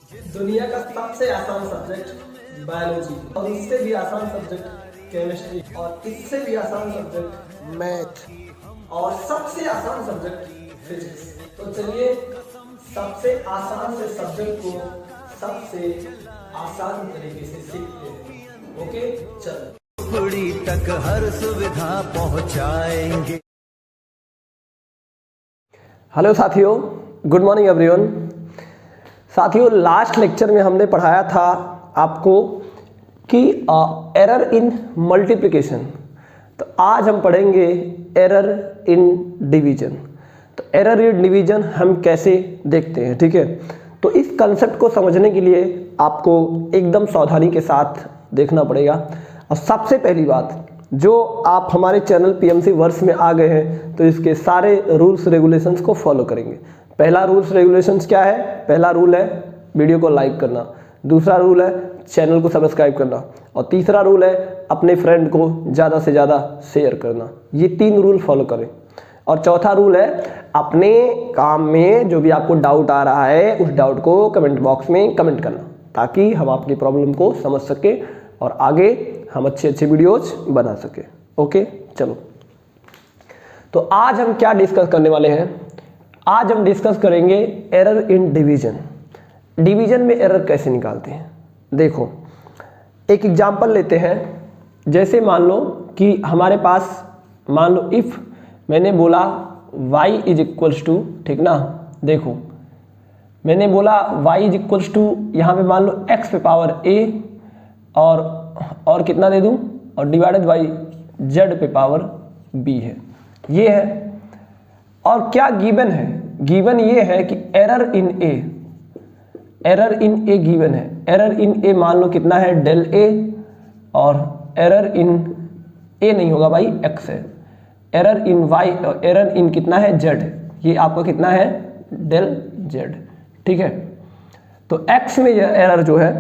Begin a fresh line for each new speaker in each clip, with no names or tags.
दुनिया का सबसे आसान सब्जेक्ट बायोलॉजी, और इससे भी आसान सब्जेक्ट केमिस्ट्री, और इससे भी आसान सब्जेक्ट मैथ, और सबसे आसान सब्जेक्ट फिजिक्स। तो चलिए सबसे आसान से सब्जेक्ट को सबसे आसान तरीके से सीखते हैं। ओके, चलो
कुड़ी तक हर सुविधा पहुंचाएंगे।
हेलो साथियों, गुड मॉर्निंग एवरीवन। साथियों, लास्ट लेक्चर में हमने पढ़ाया था आपको कि एरर इन मल्टीप्लिकेशन। तो आज हम पढ़ेंगे एरर इन डिवीजन। तो एरर इन डिवीजन हम कैसे देखते हैं, ठीक है। तो इस कंसेप्ट को समझने के लिए आपको एकदम सावधानी के साथ देखना पड़ेगा। और सबसे पहली बात, जो आप हमारे चैनल पीएमसी वर्स में आ गए हैं तो इसके सारे रूल्स रेगुलेशंस को फॉलो करेंगे। पहला रूल्स रेगुलेशंस क्या है? पहला रूल है वीडियो को लाइक करना, दूसरा रूल है चैनल को सब्सक्राइब करना, और तीसरा रूल है अपने फ्रेंड को ज़्यादा से ज़्यादा शेयर करना। ये 3 रूल फॉलो करें। और चौथा रूल है अपने काम में जो भी आपको डाउट आ रहा है उस डाउट को कमेंट बॉक्स में कमेंट करना, ताकि हम आपकी प्रॉब्लम को समझ सके और आगे हम अच्छे वीडियोज बना सके। ओके, चलो। तो आज हम क्या डिस्कस करने वाले हैं? आज हम डिस्कस करेंगे एरर इन डिवीजन। डिवीजन में एरर कैसे निकालते हैं। देखो, एक एग्जांपल लेते हैं। जैसे मान लो कि हमारे पास, मान लो इफ मैंने बोला y इज इक्वल्स टू, ठीक ना। देखो, मैंने बोला y इज इक्वल्स टू, यहाँ पे मान लो x पे पावर a और कितना दे दूं, और डिवाइडेड बाई z पे पावर b है, ये है। और क्या गिवन है? गिवन ये है कि error in a, error in a given है। एरर इन a मान लो कितना है, डेल a, और एरर इन a नहीं होगा भाई, x है। Error in y, error in कितना है, z, ये आपका कितना है, डेल z, ठीक है। तो x में यह एरर जो है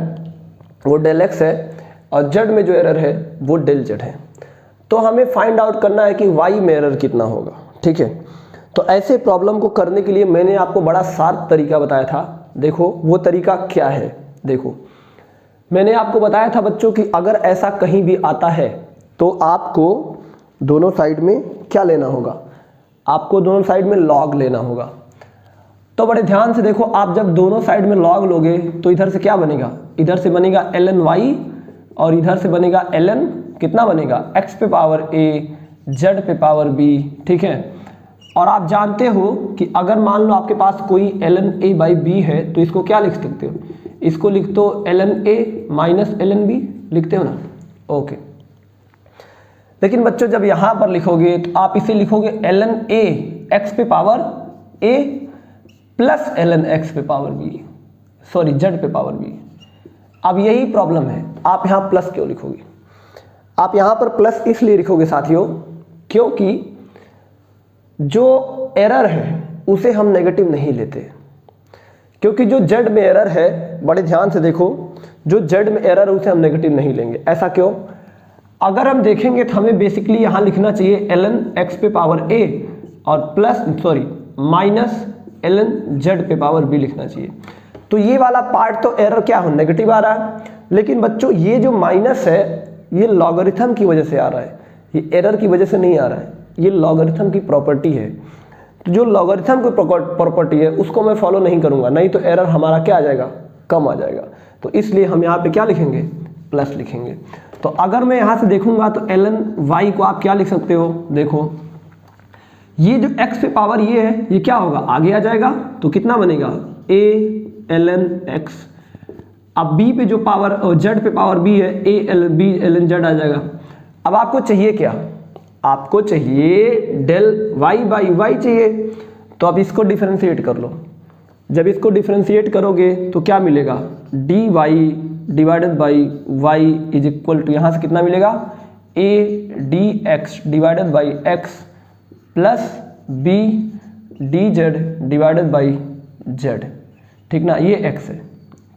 वो डेल x है, और z में जो एरर है वो डेल z है। तो हमें फाइंड आउट करना है कि y में एरर कितना होगा, ठीक है। तो ऐसे प्रॉब्लम को करने के लिए मैंने आपको बड़ा शार्प तरीका बताया था। देखो वो तरीका क्या है। देखो, मैंने आपको बताया था बच्चों कि अगर ऐसा कहीं भी आता है तो आपको दोनों साइड में क्या लेना होगा, आपको दोनों साइड में लॉग लेना होगा। तो बड़े ध्यान से देखो, आप जब दोनों साइड में लॉग लोगे तो इधर से क्या बनेगा, इधर से बनेगा ln y, और इधर से बनेगा ln कितना बनेगा, x पे पावर a, z पे पावर b, ठीक है। और आप जानते हो कि अगर मान लो आपके पास कोई ln a बाई b है तो इसको क्या लिख सकते हो, इसको लिख दो ln a minus ln b, लिखते हो ना, ओके। लेकिन बच्चों जब यहाँ पर लिखोगे तो आप इसे लिखोगे ln a x पे power a plus ln x पे पावर b, सॉरी z पे पावर b। अब यही प्रॉब्लम है, आप यहाँ प्लस क्यों लिखोगे? आप यहाँ पर प्लस इसलिए लिखोगे साथियों क्योंकि जो एरर है उसे हम नेगेटिव नहीं लेते। क्योंकि जो z में एरर है, बड़े ध्यान से देखो, जो z में एरर है उसे हम नेगेटिव नहीं लेंगे। ऐसा क्यों? अगर हम देखेंगे तो हमें बेसिकली यहाँ लिखना चाहिए ln x पे पावर a और प्लस माइनस ln z पे पावर b लिखना चाहिए। तो ये वाला पार्ट तो एरर क्या हो, नेगेटिव आ रहा है। लेकिन बच्चों ये जो माइनस है ये लॉगरिथम की वजह से आ रहा है, ये एरर की वजह से नहीं आ रहा है, ये लॉगरिथम की प्रॉपर्टी है। तो जो लॉगरिथम की प्रॉपर्टी है उसको मैं फॉलो नहीं करूँगा, नहीं तो एरर हमारा क्या आ जाएगा, कम आ जाएगा। तो इसलिए हम यहाँ पे क्या लिखेंगे, प्लस लिखेंगे। तो अगर मैं यहाँ से देखूंगा तो ln y को आप क्या लिख सकते हो, देखो ये जो x पे पावर ये है, ये क्या होगा, आगे आ जाएगा, तो कितना बनेगा, a ln x। अब b पे जो पावर और z पे पावर b है, a ln b ln z आ जाएगा। अब आपको चाहिए क्या, आपको चाहिए डेल y बाई y चाहिए। तो अब इसको डिफरेंशिएट कर लो। जब इसको डिफरेंशिएट करोगे तो क्या मिलेगा, dy divided by y is equal to, यहाँ से कितना मिलेगा, a dx divided by x plus b dz divided by z, ठीक ना, ये x है,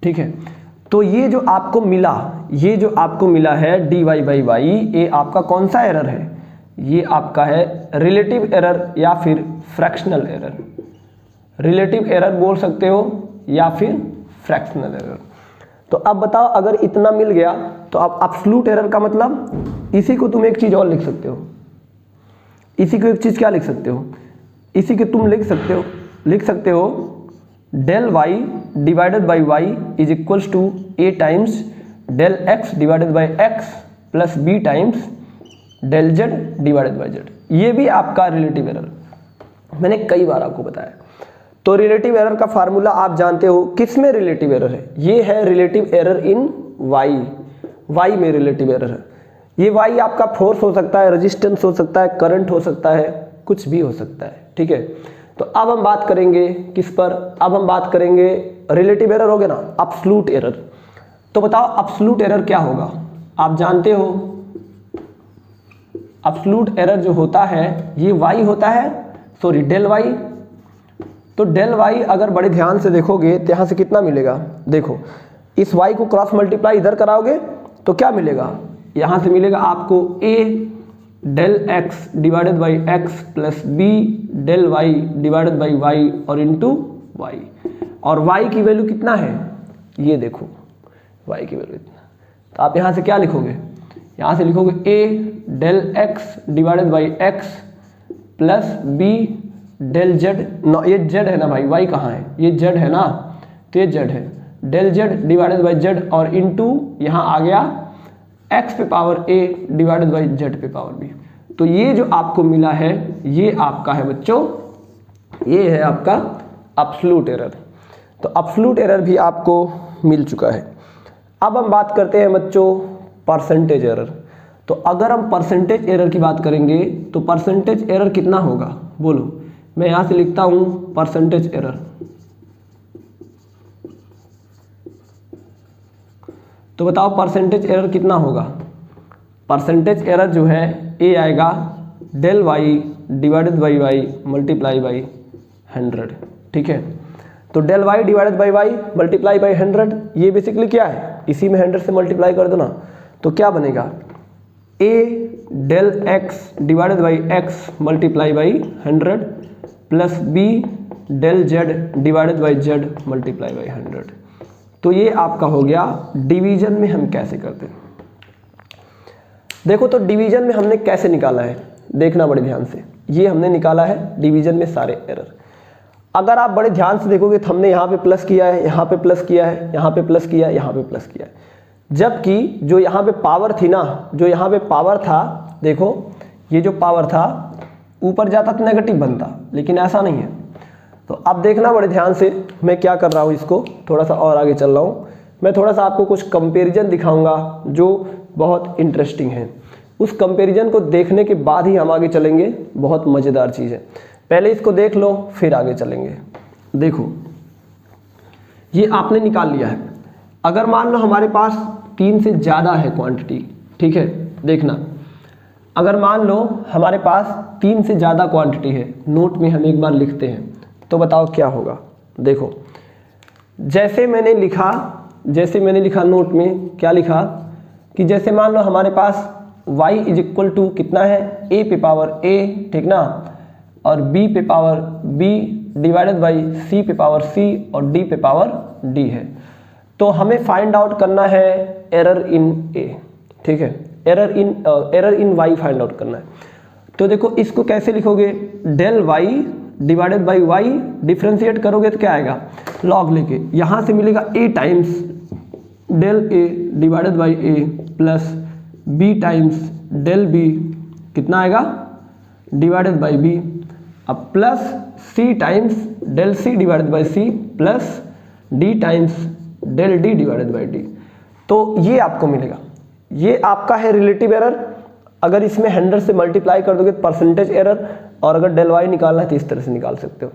ठीक है। तो ये जो आपको मिला, ये जो आपको मिला है dy बाई y, ये आपका कौन सा एरर है, ये आपका है रिलेटिव एरर या फिर फ्रैक्शनल एरर। रिलेटिव एरर बोल सकते हो या फिर फ्रैक्शनल एरर। तो अब बताओ, अगर इतना मिल गया तो अब एब्सोल्यूट एरर का मतलब, इसी को तुम एक चीज़ और लिख सकते हो, इसी को एक चीज़ क्या लिख सकते हो, इसी के तुम लिख सकते हो del y divided by y is equals to a times del x divided by x plus b times del z divided by z. ये भी आपका रिलेटिव एरर, मैंने कई बार आपको बताया। तो रिलेटिव एरर का फार्मूला आप जानते हो, किस में रिलेटिव एरर है, ये है रिलेटिव एरर इन वाई में रिलेटिव एरर है। ये वाई आपका फोर्स हो सकता है, रेजिस्टेंस हो सकता है, करंट हो सकता है, कुछ भी हो सकता है, ठीक है। तो अब हम बात करेंगे किस पर, अब हम बात करेंगे रिलेटिव एरर हो गया ना, एब्सोल्यूट एरर। तो बताओ एब्सोल्यूट एरर क्या होगा, आप जानते हो एब्सोल्यूट एरर जो होता है ये वाई होता है, सॉरी डेल वाई। तो डेल वाई अगर बड़े ध्यान से देखोगे तो यहाँ से कितना मिलेगा, देखो इस वाई को क्रॉस मल्टीप्लाई इधर कराओगे तो क्या मिलेगा, यहाँ से मिलेगा आपको a del x divided by x plus b del y divided by y और इंटू वाई। और वाई की वैल्यू कितना है, ये देखो वाई की वैल्यू इतना, तो आप यहाँ से क्या लिखोगे, यहाँ से लिखोगे a del x divided by x plus b del z, ये जेड है ना भाई, वाई कहाँ है, ये जेड है ना, तो ये जेड है, del z divided by z और इंटू यहाँ आ गया x पे power a divided by z पे पावर b। तो ये जो आपको मिला है ये आपका है बच्चों, ये है आपका एब्सोल्यूट एरर। तो एब्सोल्यूट एरर भी आपको मिल चुका है। अब हम बात करते हैं बच्चों परसेंटेज एरर। तो अगर हम परसेंटेज एरर की बात करेंगे तो परसेंटेज एरर कितना होगा, बोलो, मैं यहाँ से लिखता हूँ परसेंटेज एरर। तो बताओ परसेंटेज एरर कितना होगा, परसेंटेज एरर जो है ए आएगा del y divided by y multiply by 100, ठीक है। तो del y divided by y multiply by 100, ये बेसिकली क्या है, इसी में 100 से मल्टीप्लाई कर दो ना, तो क्या बनेगा a del x divided by x multiply by 100 plus b del z divided by z multiply by 100। तो ये आपका हो गया डिवीजन में हम कैसे करते हैं। देखो तो डिवीजन में हमने कैसे निकाला है, देखना बड़े ध्यान से, ये हमने निकाला है डिवीजन में सारे एरर। अगर आप बड़े ध्यान से देखोगे तो हमने यहाँ पे प्लस किया है, यहाँ पे प्लस किया है, यहाँ पे प्लस किया है, यहाँ पे प्लस किया है, जबकि जो यहाँ पे पावर थी ना, जो यहाँ पे पावर था, देखो ये जो पावर था ऊपर जाता तो नेगेटिव बनता, लेकिन ऐसा नहीं है। तो अब देखना बड़े ध्यान से, मैं क्या कर रहा हूँ, इसको थोड़ा सा और आगे चल रहा हूँ, मैं थोड़ा सा आपको कुछ कंपैरिजन दिखाऊंगा जो बहुत इंटरेस्टिंग है। उस कंपैरिजन को देखने के बाद ही हम आगे चलेंगे, बहुत मज़ेदार चीज़ है। पहले इसको देख लो फिर आगे चलेंगे। देखो ये आपने निकाल लिया है, अगर मान लो हमारे पास 3 से ज़्यादा है क्वांटिटी, ठीक है, देखना अगर मान लो हमारे पास 3 से ज़्यादा क्वांटिटी है, नोट में हम एक बार लिखते हैं, तो बताओ क्या होगा। देखो जैसे मैंने लिखा नोट में, क्या लिखा कि जैसे मान लो हमारे पास y इज इक्वल टू कितना है, a पे पावर a, ठीक ना, और b पे power b divided by c पे पावर c और d पे पावर d है। तो हमें फाइंड आउट करना है एरर इन a, ठीक है, error in y find out करना है। तो देखो इसको कैसे लिखोगे, del y divided by y, differentiate करोगे तो क्या आएगा, लॉग लेके, यहाँ से मिलेगा a times del a divided by a plus b times del b, कितना आएगा, डिवाइडेड बाई b, अब plus c times del c divided by c plus d times del d divided by d। तो ये आपको मिलेगा, ये आपका है रिलेटिव एरर। अगर इसमें 100 से मल्टीप्लाई कर दोगे परसेंटेज एरर, और अगर डेल वाई निकालना है तो इस तरह से निकाल सकते हो।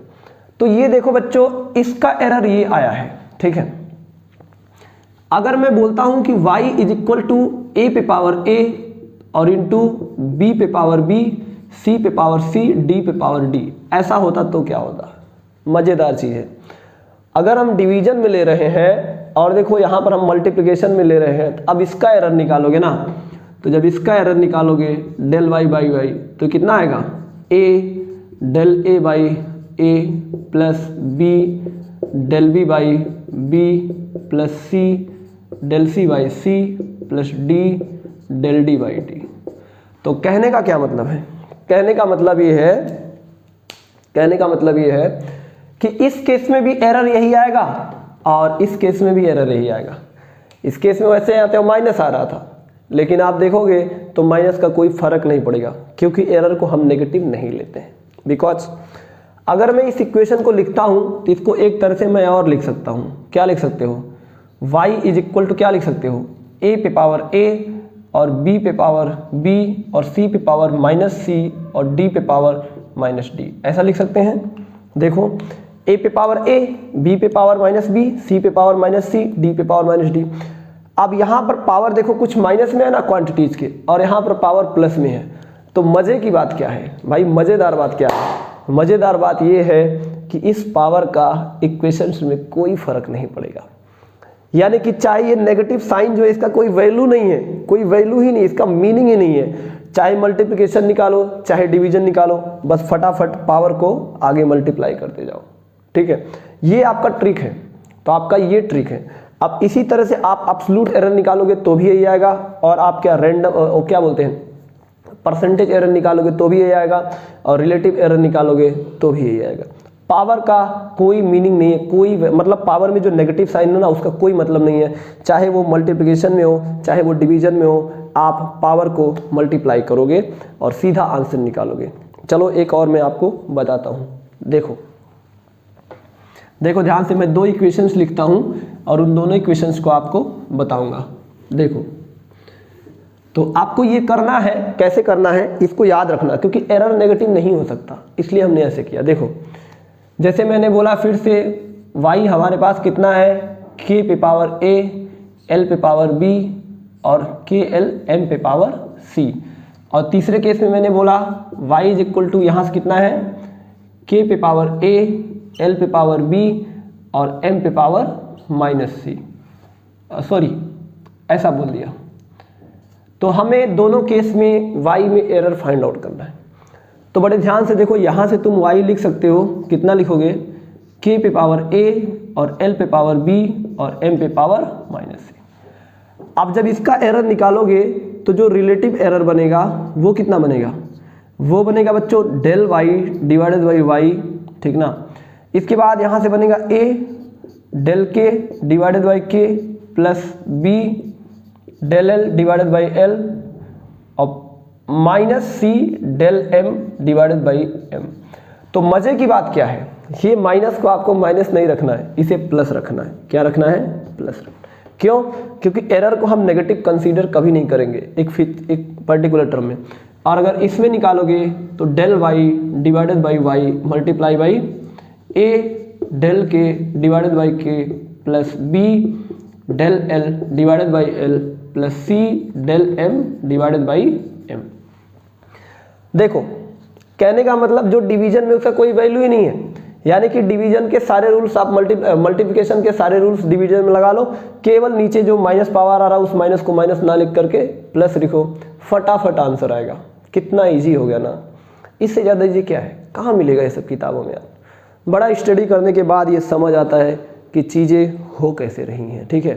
तो ये देखो बच्चों, इसका एरर ये आया है, ठीक है। अगर मैं बोलता हूं कि y is equal to a पे पावर a और इंटू b पे पावर b, c पे पावर c, d पे पावर d, ऐसा होता तो क्या होता, मज़ेदार चीज़ है। अगर हम डिवीजन में ले रहे हैं और देखो यहाँ पर हम मल्टीप्लिकेशन में ले रहे हैं, तो अब इसका एरर निकालोगे ना, तो जब इसका एरर निकालोगे डेल वाई बाई वाई, तो कितना आएगा, a del a by a plus b del B by B plus c del C by C plus d del D by d. तो कहने का क्या मतलब है? कहने का मतलब ये है कि इस केस में भी एरर यही आएगा और इस केस में भी एरर यही आएगा। इस केस में वैसे यहाँ पे माइनस आ रहा था, लेकिन आप देखोगे तो माइनस का कोई फर्क नहीं पड़ेगा क्योंकि एरर को हम नेगेटिव नहीं लेते हैं। बिकॉज अगर मैं इस इक्वेशन को लिखता हूँ तो इसको एक तरह से मैं और लिख सकता हूँ। क्या लिख सकते हो? y इज इक्वल टू क्या लिख सकते हो? a पे पावर a और b पे पावर b और c पे पावर माइनस c और d पे पावर माइनस d, ऐसा लिख सकते हैं। देखो a पे पावर a, b पे पावर माइनस b, c पे पावर माइनस c, d पे पावर माइनस d। अब यहाँ पर पावर देखो कुछ माइनस में है ना क्वांटिटीज के, और यहाँ पर पावर प्लस में है। तो मजे की बात क्या है भाई? मजेदार बात क्या है? मजेदार बात ये है कि इस पावर का इक्वेशंस में कोई फर्क नहीं पड़ेगा। यानी कि चाहे ये नेगेटिव साइन जो है इसका कोई वैल्यू नहीं है, कोई वैल्यू ही नहीं, इसका मीनिंग ही नहीं है। चाहे मल्टीप्लिकेशन निकालो चाहे डिवीजन निकालो, बस फटाफट पावर को आगे मल्टीप्लाई करते जाओ। ठीक है, ये आपका ट्रिक है। तो आपका ये ट्रिक है। अब इसी तरह से आप एब्सोल्यूट एरर निकालोगे तो भी यही आएगा, और आप क्या रैंडम क्या बोलते हैं परसेंटेज एरर निकालोगे तो भी यही आएगा, और रिलेटिव एरर निकालोगे तो भी यही आएगा। पावर का कोई मीनिंग नहीं है, कोई मतलब पावर में जो नेगेटिव साइन है ना उसका कोई मतलब नहीं है। चाहे वो मल्टीप्लिकेशन में हो चाहे वो डिवीजन में हो, आप पावर को मल्टीप्लाई करोगे और सीधा आंसर निकालोगे। चलो एक और मैं आपको बताता हूँ। देखो ध्यान से, मैं दो इक्वेशंस लिखता हूँ और उन दोनों इक्वेशंस को आपको बताऊंगा। देखो, तो आपको ये करना है, कैसे करना है इसको याद रखना, क्योंकि एरर नेगेटिव नहीं हो सकता, इसलिए हमने ऐसे किया। देखो जैसे मैंने बोला फिर से, y हमारे पास कितना है? k पे पावर a, l पे पावर b और k l m पे पावर c। और तीसरे केस में मैंने बोला y इज इक्वल टू यहाँ से कितना है? k पे पावर a, l पे पावर b और m पे पावर माइनस c। सॉरी, ऐसा बोल दिया। तो हमें दोनों केस में y में एरर फाइंड आउट करना है। तो बड़े ध्यान से देखो, यहाँ से तुम y लिख सकते हो, कितना लिखोगे? k पे पावर a और l पे पावर b और m पे पावर माइनस c। अब जब इसका एरर निकालोगे तो जो रिलेटिव एरर बनेगा वो कितना बनेगा? वो बनेगा बच्चों del y divided by y, ठीक ना। इसके बाद यहाँ से बनेगा a del k divided by k plus b del l divided by l और minus c del m divided by m। तो मजे की बात क्या है? ये माइनस को आपको माइनस नहीं रखना है, इसे प्लस रखना है। क्या रखना है? प्लस रखना। क्यों? क्योंकि एरर को हम नेगेटिव कंसीडर कभी नहीं करेंगे एक पर्टिकुलर टर्म में। और अगर इसमें निकालोगे तो del y divided by y multiply by a del k divided by k plus b del l divided by l plus c del m divided by m। देखो, कहने का मतलब जो डिवीजन में उसका कोई वैल्यू ही नहीं है, यानी कि डिवीजन के सारे रूल्स आप मल्टीप्लिकेशन के सारे रूल्स डिवीजन में लगा लो, केवल नीचे जो माइनस पावर आ रहा है उस माइनस को माइनस ना लिख करके प्लस लिखो, फटाफट आंसर आएगा। कितना इजी हो गया ना। इससे ज़्यादा इजी क्या है? कहाँ मिलेगा ये सब किताबों में यार। बड़ा स्टडी करने के बाद ये समझ आता है कि चीज़ें हो कैसे रही हैं। ठीक है,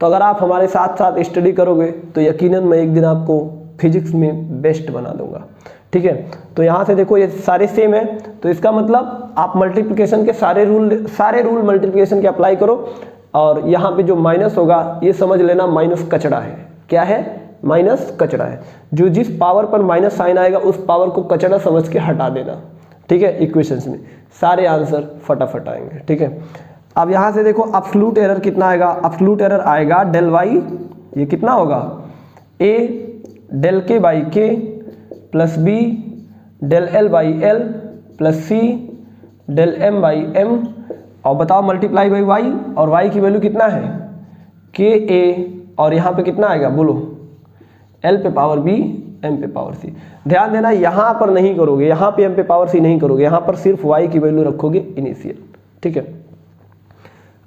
तो अगर आप हमारे साथ साथ स्टडी करोगे तो यकीनन मैं एक दिन आपको फिजिक्स में बेस्ट बना दूंगा। ठीक है, तो यहाँ से देखो ये सारे सेम है, तो इसका मतलब आप मल्टीप्लिकेशन के सारे रूल मल्टीप्लिकेशन के अप्लाई करो। और यहाँ पे जो माइनस होगा ये समझ लेना माइनस कचड़ा है। क्या है? माइनस कचड़ा है। जो जिस पावर पर माइनस साइन आएगा उस पावर को कचड़ा समझ के हटा देना। ठीक है, इक्वेशंस में सारे आंसर फटाफट आएंगे। ठीक है, अब यहाँ से देखो एब्सोल्यूट एरर कितना आएगा? एब्सोल्यूट एरर आएगा डेल y, ये कितना होगा? a del k by k plus b del l by l plus c del m by m। और बताओ मल्टीप्लाई बाई y, और y की वैल्यू कितना है? k a, और यहाँ पे कितना आएगा बोलो? l पे पावर b m पे पावर c। ध्यान देना, यहाँ पर नहीं करोगे, यहाँ पे m पे पावर c नहीं करोगे, यहाँ पर सिर्फ y की वैल्यू रखोगे इनिशियल। ठीक है,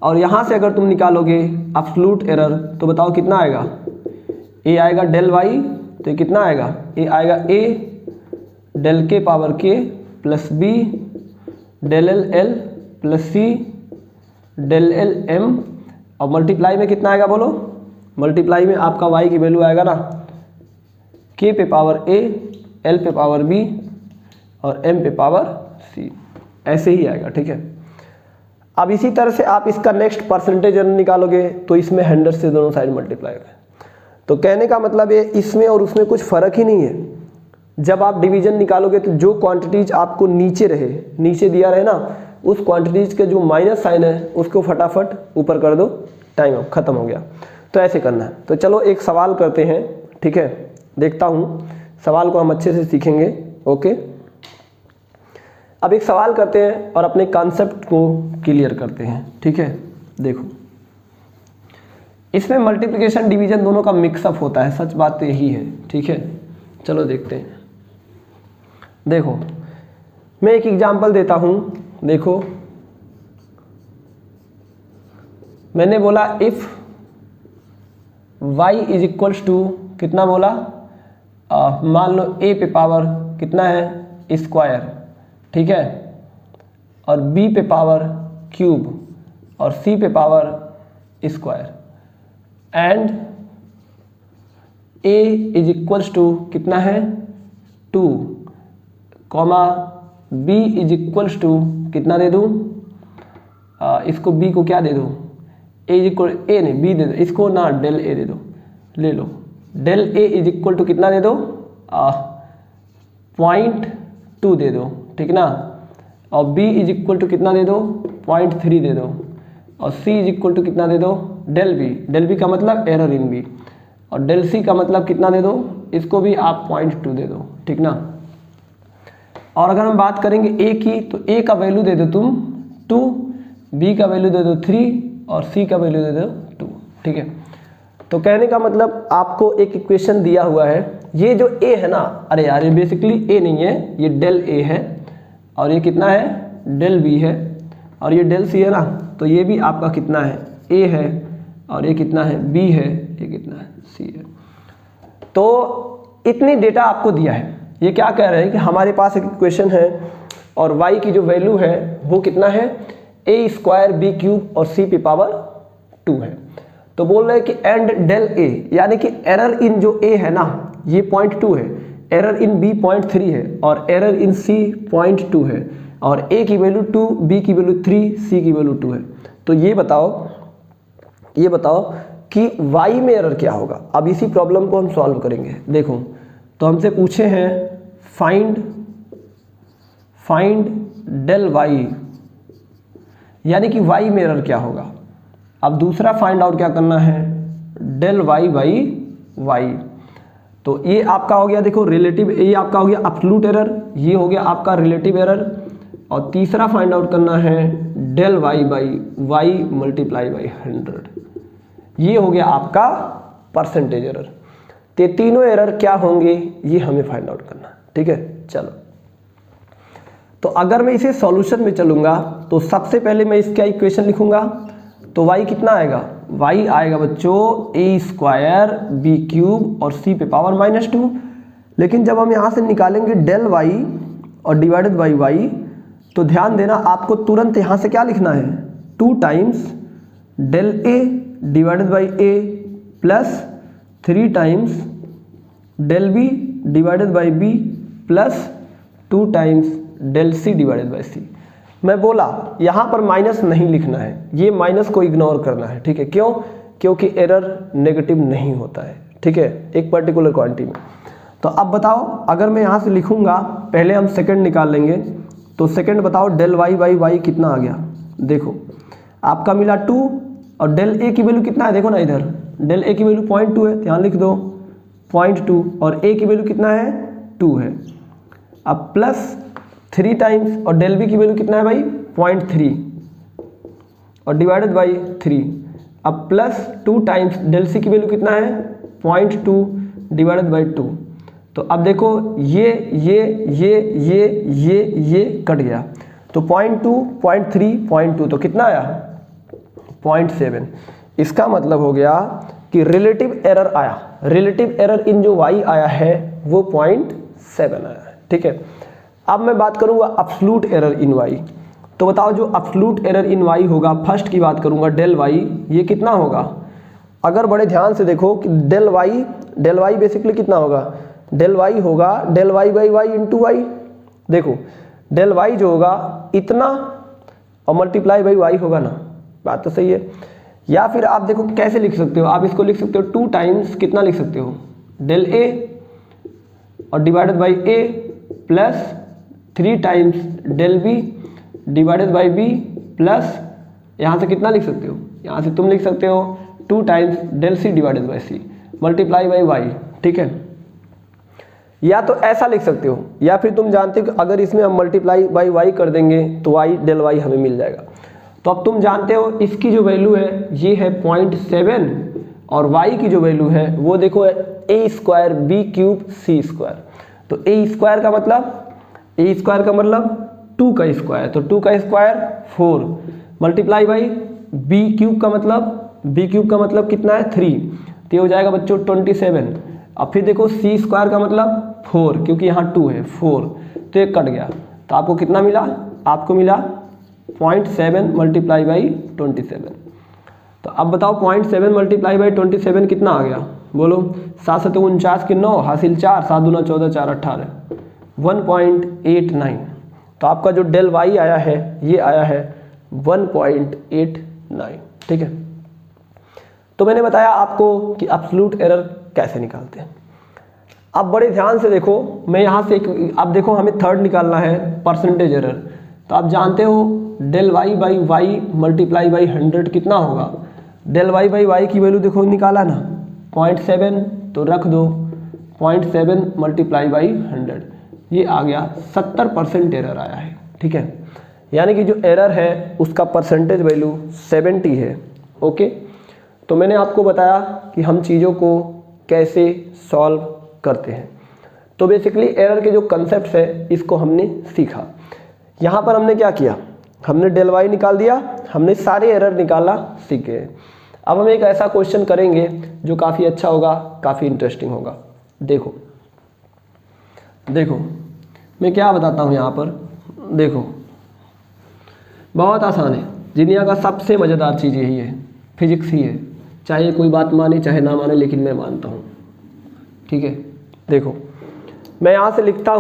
और यहाँ से अगर तुम निकालोगे एब्सोल्यूट एरर तो बताओ कितना आएगा? a आएगा डेल y, तो ये कितना आएगा? a आएगा a del k power k plus b del l l plus c del l m, और मल्टीप्लाई में कितना आएगा बोलो, मल्टीप्लाई में आपका y की वैल्यू आएगा ना k पे पावर a, l पे पावर b और m पे पावर c, ऐसे ही आएगा। ठीक है, अब इसी तरह से आप इसका नेक्स्ट परसेंटेज निकालोगे तो इसमें 100 से दोनों साइड मल्टीप्लाई होगा। तो कहने का मतलब है इसमें और उसमें कुछ फ़र्क ही नहीं है। जब आप डिवीजन निकालोगे तो जो क्वांटिटीज आपको नीचे रहे, नीचे दिया रहे ना, उस क्वांटिटीज के जो माइनस साइन है उसको फटाफट ऊपर कर दो, टाइम अप, खत्म हो गया। तो ऐसे करना है। तो चलो एक सवाल करते हैं। ठीक है, देखता हूँ सवाल को हम अच्छे से सीखेंगे। ओके, अब एक सवाल करते हैं और अपने कॉन्सेप्ट को क्लियर करते हैं। ठीक है, देखो इसमें मल्टीप्लिकेशन डिवीजन दोनों का मिक्सअप होता है, सच बात तो यही है। ठीक है, चलो देखते हैं। देखो मैं एक एग्जांपल देता हूं। देखो मैंने बोला if y is equals to कितना बोला, मान लो a पे पावर कितना है स्क्वायर, ठीक है, और b पे पावर क्यूब और c पे power square, and a is equals to कितना है 2, comma b is equals to कितना दे दूँ, इसको b को क्या दे दूँ, a इज इक्वल a नहीं b दे दो, इसको ना डेल a दे दो, ले लो del a is equal to कितना दे दो 0.2 दे दो, ठीक ना, और b इज इक्वल टू कितना दे दो 0.3 दे दो, और c इज इक्वल टू कितना दे दो डेल b का मतलब एरर इन b, और डेल c का मतलब कितना दे दो, इसको भी आप 0.2 दे दो, ठीक ना। और अगर हम बात करेंगे a की तो a का वैल्यू दे दो तुम 2, b का वैल्यू दे दो 3 और c का वैल्यू दे दो 2, ठीक है। तो कहने का मतलब आपको एक इक्वेशन दिया हुआ है, ये जो a है ना, अरे यार ये बेसिकली a नहीं है, ये डेल a है, और ये कितना है डेल b है, और ये डेल c है ना, तो ये भी आपका कितना है a है, और ये कितना है b है, ये कितना है c है। तो इतनी डेटा आपको दिया है। ये क्या कह रहे हैं कि हमारे पास एक इक्वेशन है और y की जो वैल्यू है वो कितना है a स्क्वायर b क्यूब और c पे पावर 2 है। तो बोल रहे हैं कि एंड डेल a, यानी कि एरर इन जो a है ना ये 0.2 है, एरर इन b 0.3 है, और एरर इन c 0.2 है, और a की वैल्यू 2, b की वैल्यू 3, c की वैल्यू 2 है। तो ये बताओ कि y में एरर क्या होगा। अब इसी प्रॉब्लम को हम सॉल्व करेंगे। देखो तो हमसे पूछे हैं फाइंड डेल y, यानी कि y में एरर क्या होगा। अब दूसरा फाइंड आउट क्या करना है, डेल y बाई y। तो ये आपका हो गया, देखो रिलेटिव, ये आपका हो गया एब्सोल्यूट एरर, ये हो गया आपका रिलेटिव एरर, और तीसरा फाइंड आउट करना है del y by y multiply by 100, ये हो गया आपका परसेंटेज एरर। तो तीनों एरर क्या होंगे ये हमें फाइंड आउट करना, ठीक है। चलो तो अगर मैं इसे सॉल्यूशन में चलूंगा तो सबसे पहले मैं इसका इक्वेशन लिखूंगा। तो y कितना आएगा, y आएगा बच्चों a स्क्वायर b क्यूब और c पे पावर -2। लेकिन जब हम यहाँ से निकालेंगे डेल y और डिवाइडेड बाई y, तो ध्यान देना आपको तुरंत यहाँ से क्या लिखना है 2 times del a divided by a plus 3 times del b divided by b plus 2 times del c divided by c। मैं बोला यहाँ पर माइनस नहीं लिखना है, ये माइनस को इग्नोर करना है, ठीक है। क्यों, क्योंकि एरर नेगेटिव नहीं होता है, ठीक है, एक पर्टिकुलर क्वांटिटी में। तो अब बताओ अगर मैं यहाँ से लिखूँगा, पहले हम सेकंड निकाल लेंगे। तो सेकंड बताओ डेल y बाई y कितना आ गया, देखो आपका मिला 2, और डेल a की वैल्यू कितना है, देखो ना इधर डेल a की वैल्यू 0.2 है, ध्यान लिख दो 0.2, और a की वैल्यू कितना है 2 है। अब प्लस 3 टाइम्स, और डेल b की वैल्यू कितना है भाई 0.3, और डिवाइडेड बाई 3, अब प्लस 2 टाइम्स डेल c की वैल्यू कितना है 0.2 डिवाइडेड बाई 2। तो अब देखो ये कट गया, तो 0.2, 0.3, 0.2, तो कितना आया 0.7। इसका मतलब हो गया कि रिलेटिव एरर आया, रिलेटिव एरर इन जो y आया है वो 0.7 आया है, ठीक है। अब मैं बात करूंगा एब्सोल्यूट एरर इन y। तो बताओ जो एब्सोल्यूट एरर इन वाई होगा, फर्स्ट की बात करूंगा डेल वाई, ये कितना होगा? अगर बड़े ध्यान से देखो कि डेल वाई बेसिकली कितना होगा? डेल वाई होगा del y by y into y. देखो डेल वाई जो होगा इतना और मल्टीप्लाई बाई वाई होगा ना, बात तो सही है। या फिर आप देखो कैसे लिख सकते हो, आप इसको लिख सकते हो 2 टाइम्स कितना लिख सकते हो? डेल ए और divided by a plus 3 times del b divided by B plus यहाँ से कितना लिख सकते हो? यहाँ से तुम लिख सकते हो 2 times del c divided by C multiply by y, ठीक है। या तो ऐसा लिख सकते हो, या फिर तुम जानते हो कि अगर इसमें हम मल्टीप्लाई बाई वाई कर देंगे तो वाई डेल वाई हमें मिल जाएगा। तो अब तुम जानते हो इसकी जो वैल्यू है ये है 0.7 और y की जो वैल्यू है वो देखो है a square b cube c square. तो a स्क्वायर का मतलब 2 का स्क्वायर, तो 2 का square 4 multiply by b cube का मतलब कितना है 3, तो ये हो जाएगा बच्चों 27। अब फिर देखो c स्क्वायर का मतलब 4 क्योंकि यहाँ 2 है 4, तो ये कट गया, तो आपको कितना मिला? आपको मिला 0.7 मल्टीप्लाई बाई 27। तो अब बताओ 0.7 मल्टीप्लाई बाई 27 कितना आ गया? बोलो 7 7 49 के 9 हासिल 4 7 दूना 14 4 18 1.89। तो आपका जो डेल वाई आया है ये आया है 1.89, ठीक है। तो मैंने बताया आपको कि एब्सोल्यूट एरर कैसे निकालते हैं। अब बड़े ध्यान से देखो, मैं यहाँ से अब देखो हमें थर्ड निकालना है परसेंटेज एरर। तो आप जानते हो del y by y multiply by 100 कितना होगा? डेल वाई बाई वाई की वैल्यू देखो निकाला ना 0.7, तो रख दो 0.7 मल्टीप्लाई बाई 100, ये आ गया 70% एरर आया है, ठीक है। यानी कि जो एरर है उसका परसेंटेज वैल्यू 70 है, ओके। तो मैंने आपको बताया कि हम चीज़ों को कैसे सॉल्व करते हैं। तो बेसिकली एरर के जो कंसेप्ट है इसको हमने सीखा। यहाँ पर हमने क्या किया? हमने डेल वाई निकाल दिया, हमने सारे एरर निकालना सीख गए। अब हम एक ऐसा क्वेश्चन करेंगे जो काफ़ी अच्छा होगा, काफ़ी इंटरेस्टिंग होगा। देखो मैं क्या बताता हूँ यहाँ पर। देखो बहुत आसान है, दुनिया का सबसे मज़ेदार चीज़ यही है, फिजिक्स ही है, चाहे कोई बात माने चाहे ना माने, लेकिन मैं मानता हूँ, ठीक है। देखो मैं यहाँ से लिखता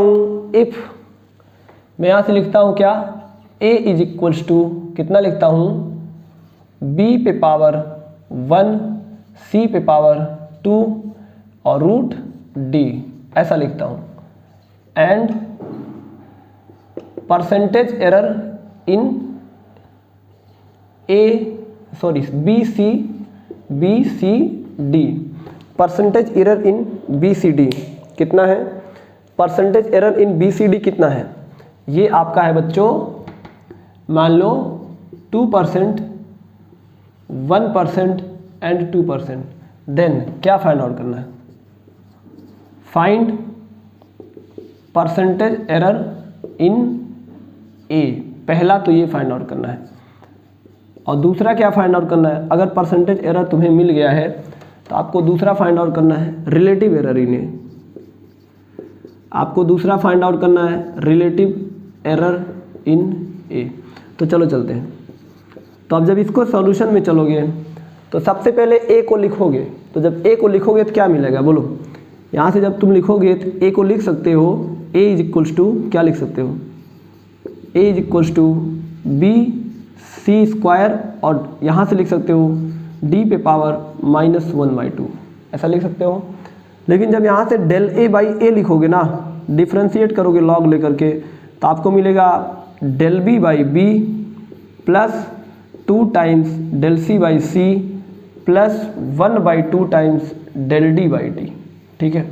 हूँ क्या, a इज इक्वल्स टू कितना लिखता हूँ b पे पावर 1 c पे पावर 2 और रूट d, ऐसा लिखता हूँ। And percentage error in b c d, percentage error in b c d कितना है? Percentage error in b c d कितना है? ये आपका है बच्चों, मान लो 2%, 1% एंड 2%। देन क्या फाइंड आउट करना है? Find percentage error in a, पहला तो ये फाइंड आउट करना है। और दूसरा क्या फाइंड आउट करना है? अगर परसेंटेज एरर तुम्हें मिल गया है तो आपको दूसरा फाइंड आउट करना है रिलेटिव एरर इन ए। आपको दूसरा फाइंड आउट करना है रिलेटिव एरर इन ए। तो चलो चलते हैं। तो अब जब इसको सॉल्यूशन में चलोगे तो सबसे पहले ए को लिखोगे, तो जब ए को लिखोगे तो क्या मिलेगा? बोलो, यहाँ से जब तुम लिखोगे तो ए को लिख सकते हो ए इज इक्वल्स टू, क्या लिख सकते हो? A is equals to b c square, और यहाँ से लिख सकते हो डी पे पावर -1/2, ऐसा लिख सकते हो। लेकिन जब यहाँ से डेल ए बाई ए लिखोगे ना, डिफ्रेंशिएट करोगे लॉग लेकर के, तो आपको मिलेगा del B by B plus 2 times del C by C plus 1/2 times del D by D, ठीक है।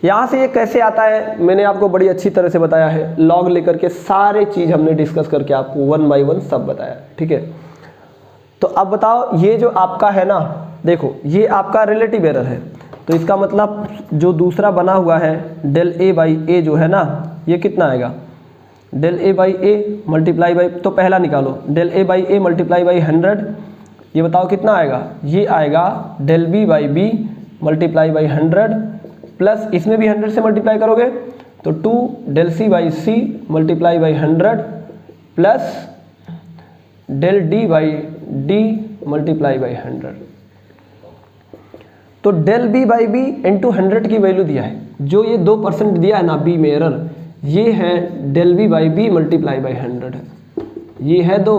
यहाँ से ये कैसे आता है मैंने आपको बड़ी अच्छी तरह से बताया है, लॉग लेकर के सारे चीज़ हमने डिस्कस करके आपको 1 बाई 1 सब बताया, ठीक है। तो अब बताओ ये जो आपका है ना, देखो ये आपका रिलेटिव एरर है, तो इसका मतलब जो दूसरा बना हुआ है डेल ए बाई ए जो है ना, ये कितना आएगा? Del A by A multiply by, तो पहला निकालो del A by A multiply by 100, ये बताओ कितना आएगा? ये आएगा del B by B multiply by 100 plus इसमें भी 100 से मल्टीप्लाई करोगे तो 2 del C by C multiply by 100 plus del D by D multiply by 100। तो del B by B into 100 की वैल्यू दिया है, जो ये 2% दिया है ना बी में एरर, ये है del B by B multiply by 100 है, ये है 2,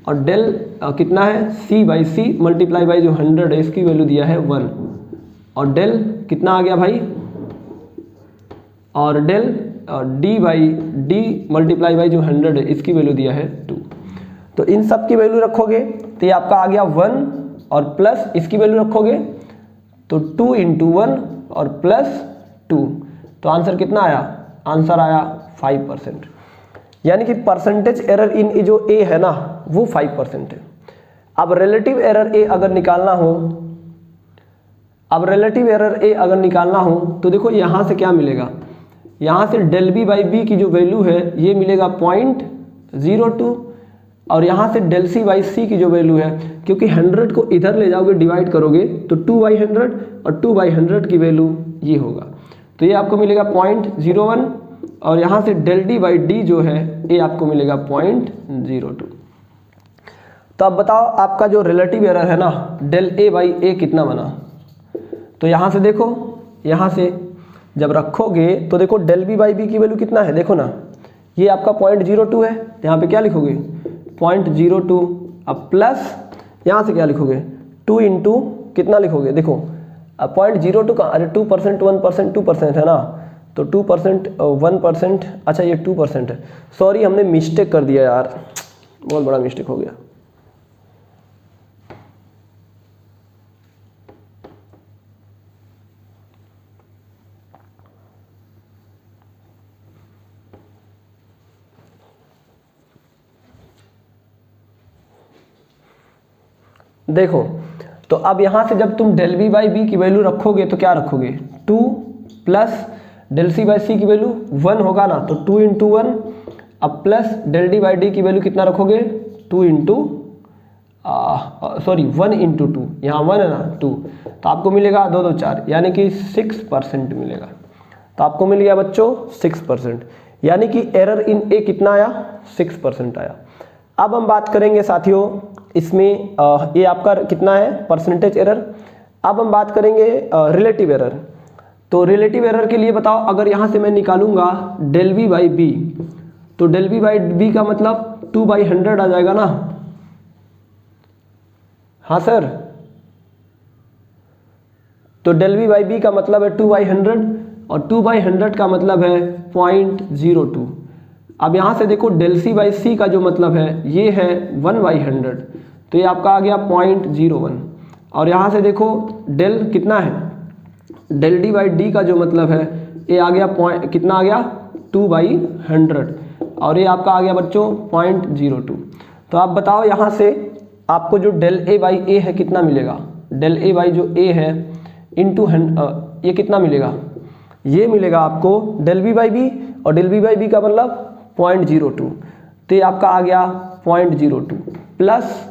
और डेल कितना है C by C multiply by जो 100 है इसकी वैल्यू दिया है 1, और डेल कितना आ गया भाई, और del D by D multiply by जो 100 है इसकी वैल्यू दिया है 2। तो इन सब की वैल्यू रखोगे तो ये आपका आ गया 1, और प्लस इसकी वैल्यू रखोगे तो 2 इंटू 1 और प्लस 2, तो आंसर कितना आया, आंसर आया 5%। यानी कि परसेंटेज एरर इन जो ए है ना वो 5% है। अब रिलेटिव एरर ए अगर निकालना हो, तो देखो यहाँ से क्या मिलेगा, यहाँ से डेल बी बाई बी की जो वैल्यू है ये मिलेगा 0.02, और यहाँ से डेल सी बाई सी की जो वैल्यू है, क्योंकि 100 को इधर ले जाओगे डिवाइड करोगे तो 2/100 और 2/100 की वैल्यू ये होगा, तो ये आपको मिलेगा 0.01, और यहाँ से डेल डी बाई डी जो है ये आपको मिलेगा 0.02। तो अब बताओ आपका जो रिलेटिव एरर है ना डेल ए बाई ए कितना बना। तो यहाँ से देखो, यहाँ से जब रखोगे तो देखो डेल बी बाई बी की वैल्यू कितना है, देखो ना ये आपका 0.02 है, यहाँ पे क्या लिखोगे 0.02, अब प्लस यहाँ से क्या लिखोगे 2 इंटू कितना लिखोगे, देखो अब 0.02 का अरे 2% 1% 2% है ना, तो 2% 1%, अच्छा ये 2% है, सॉरी हमने मिस्टेक कर दिया यार, बहुत बड़ा मिस्टेक हो गया। देखो तो अब यहाँ से जब तुम डेल बी बाई बी की वैल्यू रखोगे तो क्या रखोगे 2 प्लस डेल सी बाई सी की वैल्यू 1 होगा ना, तो 2 इंटू 1, अब plus del D by D की वैल्यू कितना रखोगे 2 इंटू 1 इंटू 2, यहाँ 1 है ना 2, तो आपको मिलेगा 2 2 4, यानी कि 6% मिलेगा। तो आपको मिल गया बच्चों 6%, यानी कि एरर इन ए कितना आया 6% आया। अब हम बात करेंगे साथियों इसमें ये आपका कितना है परसेंटेज एरर। अब हम बात करेंगे रिलेटिव एरर। तो रिलेटिव एरर के लिए बताओ, अगर यहाँ से मैं निकालूंगा डेल बी बाई बी, तो डेल बी बाई बी का मतलब 2/100 आ जाएगा ना, हाँ सर, तो डेल बी बाई बी का मतलब है 2/100, और 2/100 का मतलब है 0.02। अब यहाँ से देखो डेल सी बाई सी का जो मतलब है ये है 1/100, तो ये आपका आ गया 0.01, और यहाँ से देखो डेल कितना है, डेल डी बाई डी का जो मतलब है ये आ गया कितना आ गया 2/100, और ये आपका आ गया बच्चों 0.02। तो आप बताओ यहाँ से आपको जो डेल ए बाई ए है कितना मिलेगा, डेल ए बाई जो ए है इंटू ये कितना मिलेगा, ये मिलेगा आपको डेल बी बाई बी, और डेल बी बाई बी का मतलब 0.02, तो ये आपका आ गया 0.02 प्लस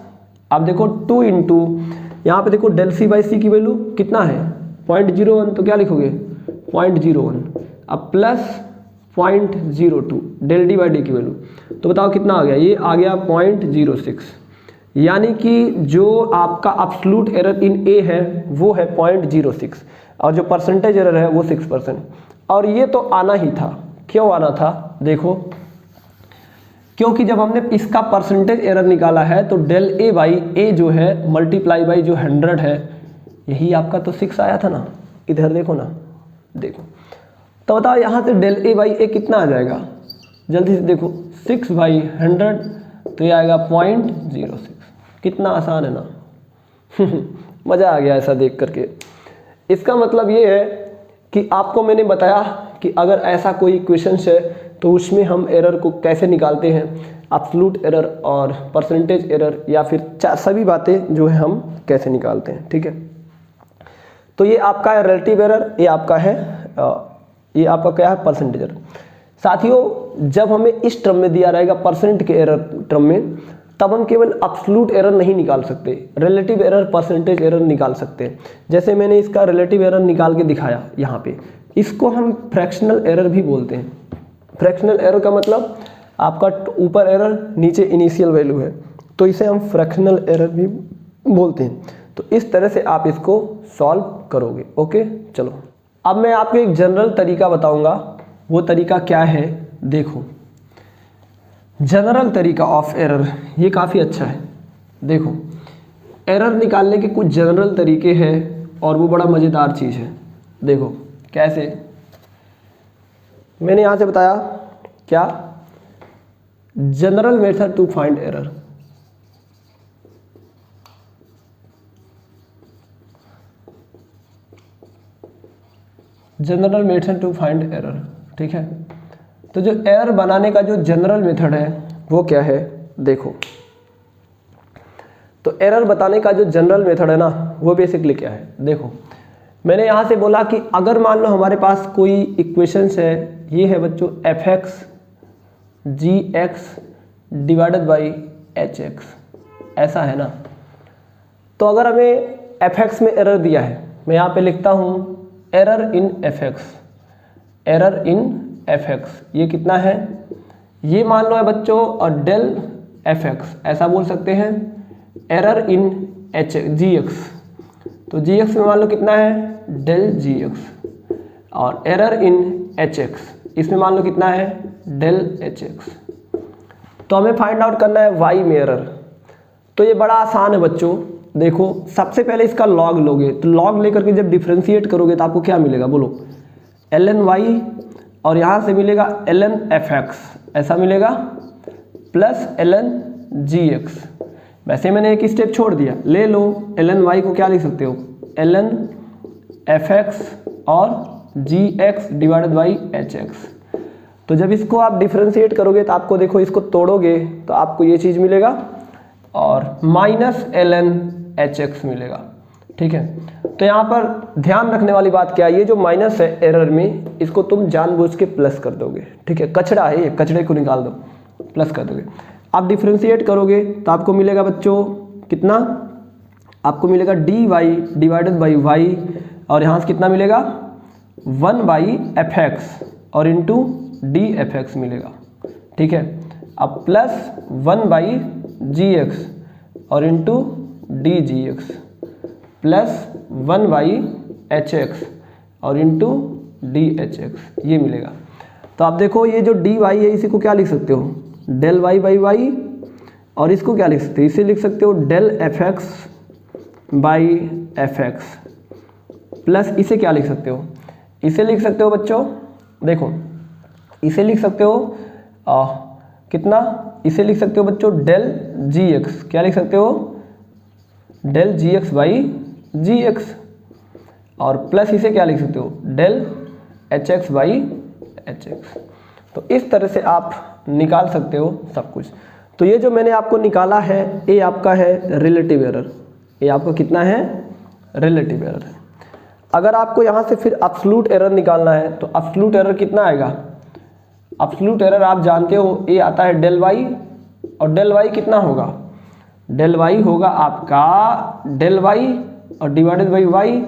आप देखो 2 इंटू यहाँ पे देखो डेल सी बाई सी की वैल्यू कितना है 0.01, तो क्या लिखोगे 0.01, अब plus 0.02 del D by D की वैल्यू, तो बताओ कितना आ गया, ये आ गया 0.06, यानी कि जो आपका एब्सोल्यूट एरर इन ए है वो है 0.06, और जो परसेंटेज एरर है वो 6%। और ये तो आना ही था, क्यों आना था, देखो क्योंकि जब हमने इसका परसेंटेज एरर निकाला है तो डेल ए बाई ए जो है मल्टीप्लाई बाई जो 100 है, यही आपका तो 6 आया था ना, इधर देखो ना, देखो तो बताओ यहाँ से डेल ए बाई ए कितना आ जाएगा, जल्दी से देखो 6/100, तो ये आएगा 0.06, कितना आसान है ना मज़ा आ गया ऐसा देख करके। इसका मतलब ये है कि आपको मैंने बताया कि अगर ऐसा कोई क्वेश्चन है तो उसमें हम एरर को कैसे निकालते हैं, एब्सोल्यूट एरर और परसेंटेज एरर, या फिर सभी बातें जो है हम कैसे निकालते हैं, ठीक है। तो ये आपका है रिलेटिव एरर, ये आपका है ये आपका क्या है परसेंटेज एरर। साथियों जब हमें इस टर्म में दिया रहेगा परसेंट के एरर टर्म में, तब हम केवल एब्सोल्यूट एरर नहीं निकाल सकते, रिलेटिव एरर परसेंटेज एरर निकाल सकते हैं। जैसे मैंने इसका रिलेटिव एरर निकाल के दिखाया यहाँ पे, इसको हम फ्रैक्शनल एरर भी बोलते हैं। फ्रैक्शनल एरर का मतलब आपका ऊपर एरर नीचे इनिशियल वैल्यू है, तो इसे हम फ्रैक्शनल एरर भी बोलते हैं। तो इस तरह से आप इसको सॉल्व करोगे। ओके, चलो अब मैं आपको एक जनरल तरीका बताऊंगा। वो तरीका क्या है, देखो जनरल तरीका ऑफ एरर, ये काफ़ी अच्छा है। देखो एरर निकालने के कुछ जनरल तरीके हैं और वो बड़ा मज़ेदार चीज़ है। देखो कैसे, मैंने यहाँ से बताया क्या, general method to find error. General method to find error, ठीक है। तो जो एरर बनाने का जो जनरल मेथड है वो क्या है, देखो तो एरर बताने का जो जनरल मेथड है ना वो बेसिकली क्या है, देखो मैंने यहाँ से बोला कि अगर मान लो हमारे पास कोई इक्वेशंस है, ये है बच्चों fx gx divided by hx, ऐसा है ना। तो अगर हमें fx में एरर दिया है, मैं यहाँ पे लिखता हूँ error in fx, error in fx, ये कितना है, ये मान लो है बच्चों डेल fx, ऐसा बोल सकते हैं। एरर इन gx, तो gx में मान लो कितना है डेल gx, और एरर इन hx, इसमें मान लो कितना है डेल hx। तो हमें फाइंड आउट करना है y में एरर। तो ये बड़ा आसान है बच्चों। देखो सबसे पहले इसका लॉग लोगे, तो लॉग लेकर के जब डिफ्रेंशिएट करोगे तो आपको क्या मिलेगा, बोलो ln y, और यहाँ से मिलेगा ln fx, ऐसा मिलेगा, प्लस ln gx। वैसे मैंने एक स्टेप छोड़ दिया, ले लो ln y को क्या लिख सकते हो, ln fx और gx डिवाइडेड बाई hx। तो जब इसको आप डिफ्रेंशिएट करोगे तो आपको देखो इसको तोड़ोगे तो आपको ये चीज़ मिलेगा और माइनस ln hx मिलेगा, ठीक है। तो यहाँ पर ध्यान रखने वाली बात क्या है, ये जो माइनस है एरर में, इसको तुम जानबूझ के प्लस कर दोगे, ठीक है। कचरा है ये, कचरे को निकाल दो, प्लस कर दोगे। आप डिफ्रेंशिएट करोगे तो आपको मिलेगा बच्चों कितना, आपको मिलेगा dy डिवाइडेड बाई y, और यहाँ से कितना मिलेगा 1 बाई fx और इंटू dfx मिलेगा, ठीक है। अब प्लस 1 बाई gx और into dgx, plus 1 by hx और इंटू dhx, ये मिलेगा। तो आप देखो ये जो dy है इसी को क्या लिख सकते हो, डेल y बाई y, और इसको क्या लिख सकते हो, इसे लिख सकते हो del fx by fx, plus इसे क्या लिख सकते हो, इसे लिख सकते हो बच्चों, देखो इसे लिख सकते हो कितना, इसे लिख सकते हो बच्चों डेल gx, क्या लिख सकते हो डेल gx बाई gx, और प्लस इसे क्या लिख सकते हो डेल hx बाई hx। तो इस तरह से आप निकाल सकते हो सब कुछ। तो ये जो मैंने आपको निकाला है ये आपका है रिलेटिव एरर, ये आपका कितना है रिलेटिव एरर है। अगर आपको यहाँ से फिर एब्सोल्यूट एरर निकालना है तो एब्सोल्यूट एरर कितना आएगा, एब्सोल्यूट एरर आप जानते हो ये आता है डेल y, और डेल y कितना होगा, डेल y होगा आपका डेल y और divided by y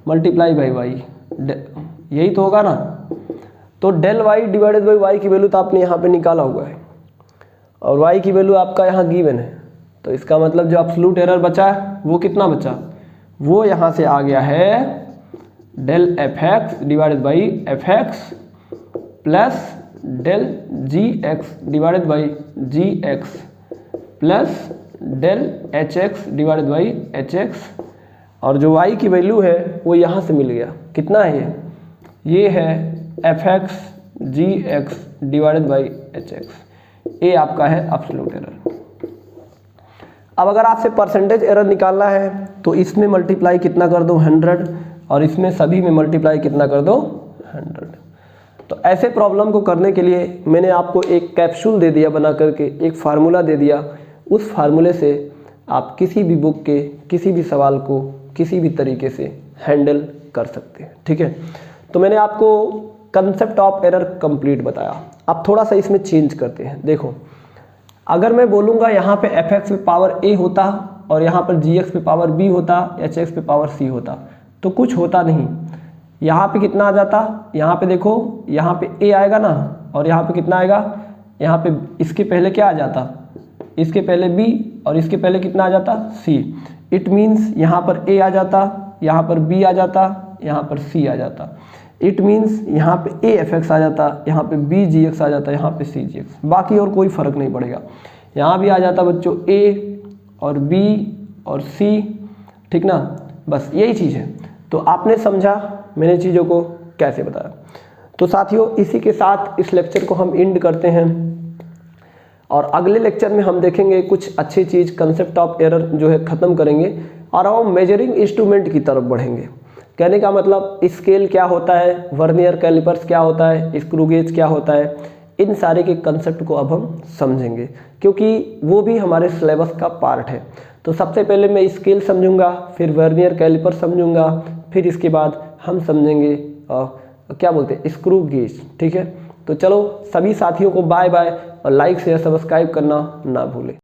multiply by y, यही तो होगा ना। तो del y divided by y की वैल्यू तो आपने यहाँ पे निकाला हुआ है, और y की वैल्यू आपका यहाँ गिवन है। तो इसका मतलब जो एब्सोल्यूट एरर बचा वो कितना बचा, वो यहाँ से आ गया है del fx divided by fx plus del gx divided by gx plus del hx divided by hx, और जो y की वैल्यू है वो यहाँ से मिल गया, कितना है ये है fx gx divided by hx, ये आपका है एब्सोल्यूट एरर। अब अगर आपसे परसेंटेज एरर निकालना है तो इसमें मल्टीप्लाई कितना कर दो 100, और इसमें सभी में मल्टीप्लाई कितना कर दो 100। तो ऐसे प्रॉब्लम को करने के लिए मैंने आपको एक कैप्सूल दे दिया बना करके, एक फार्मूला दे दिया। उस फार्मूले से आप किसी भी बुक के किसी भी सवाल को किसी भी तरीके से हैंडल कर सकते हैं, ठीक है। तो मैंने आपको कंसेप्ट ऑफ एरर कंप्लीट बताया। अब थोड़ा सा इसमें चेंज करते हैं। देखो अगर मैं बोलूँगा यहाँ पे fx पे पावर a होता और यहाँ पर gx पे पावर b होता, hx पे पावर c होता, तो कुछ होता नहीं। यहाँ पे कितना आ जाता, यहाँ पे देखो यहाँ पे a आएगा ना, और यहाँ पे कितना आएगा यहाँ पे इसके पहले क्या आ जाता, इसके पहले B और इसके पहले कितना आ जाता, C। इट मीन्स यहाँ पर A आ जाता, यहाँ पर B आ जाता, यहाँ पर C आ जाता। इट मीन्स यहाँ पे AFX आ जाता, यहाँ पे BGX आ जाता, यहाँ पे CGX। बाकी और कोई फ़र्क नहीं पड़ेगा। यहाँ भी आ जाता बच्चों A और B और C, ठीक ना, बस यही चीज़ है। तो आपने समझा मैंने चीज़ों को कैसे बताया। तो साथियों इसी के साथ इस लेक्चर को हम एंड करते हैं और अगले लेक्चर में हम देखेंगे कुछ अच्छी चीज़, कंसेप्ट ऑफ एरर जो है ख़त्म करेंगे और हम मेजरिंग इंस्ट्रूमेंट की तरफ बढ़ेंगे। कहने का मतलब स्केल क्या होता है, वर्नियर कैलिपर्स क्या होता है, स्क्रू गेज क्या होता है, इन सारे के कंसेप्ट को अब हम समझेंगे क्योंकि वो भी हमारे सिलेबस का पार्ट है। तो सबसे पहले मैं स्केल समझूंगा, फिर वर्नियर कैलिपर समझूंगा, फिर इसके बाद हम समझेंगे क्या बोलते हैं, स्क्रू गेज। ठीक है, तो चलो सभी साथियों को बाय बाय और लाइक शेयर सब्सक्राइब करना ना भूलें।